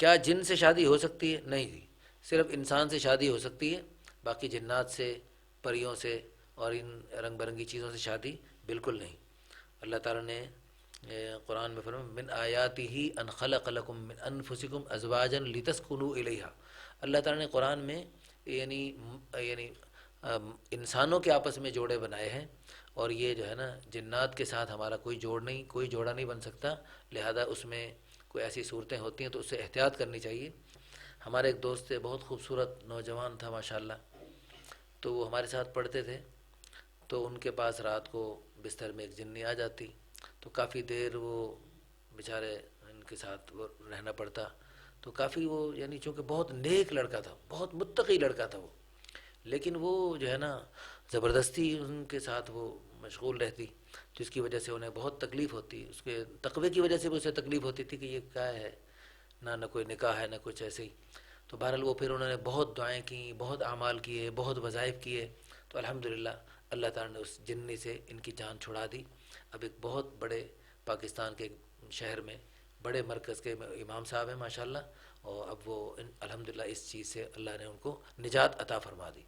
کیا جن سے شادی ہو سکتی ہے؟ نہیں جی، صرف انسان سے شادی ہو سکتی ہے، باقی جنات سے، پریوں سے اور ان رنگ برنگی چیزوں سے شادی بالکل نہیں۔ اللہ تعالیٰ نے قرآن میں فرمایا من آیاتہ ان خلق لکم من انفسکم ازواجا لتسکنوا الیہا۔ اللہ تعالیٰ نے قرآن میں یعنی یعنی انسانوں کے آپس میں جوڑے بنائے ہیں، اور یہ جو ہے نا جنات کے ساتھ ہمارا کوئی جوڑا نہیں بن سکتا، لہذا اس میں کوئی ایسی صورتیں ہوتی ہیں تو اس سے احتیاط کرنی چاہیے۔ ہمارے ایک دوست تھے، بہت خوبصورت نوجوان تھا ماشاءاللہ، تو وہ ہمارے ساتھ پڑھتے تھے، تو ان کے پاس رات کو بستر میں ایک جنی آ جاتی، تو کافی دیر وہ بیچارے ان کے ساتھ وہ رہنا پڑتا، تو کافی وہ یعنی چونکہ بہت نیک لڑکا تھا، بہت متقی لڑکا تھا وہ، لیکن وہ جو ہے نا زبردستی ان کے ساتھ وہ مشغول رہتی، جس کی وجہ سے انہیں بہت تکلیف ہوتی، اس کے تقوی کی وجہ سے بھی اسے تکلیف ہوتی تھی کہ یہ کیا ہے، نہ کوئی نکاح ہے نہ کچھ ایسے ہی۔ تو بہرحال وہ پھر انہوں نے بہت دعائیں کیں، بہت اعمال کیے، بہت وظائف کیے، تو الحمدللہ اللہ تعالیٰ نے اس جنی سے ان کی جان چھڑا دی۔ اب ایک بہت بڑے پاکستان کے شہر میں بڑے مرکز کے امام صاحب ہیں ماشاءاللہ، اور اب وہ الحمدللہ اس چیز سے اللہ نے ان کو نجات عطا فرما دی۔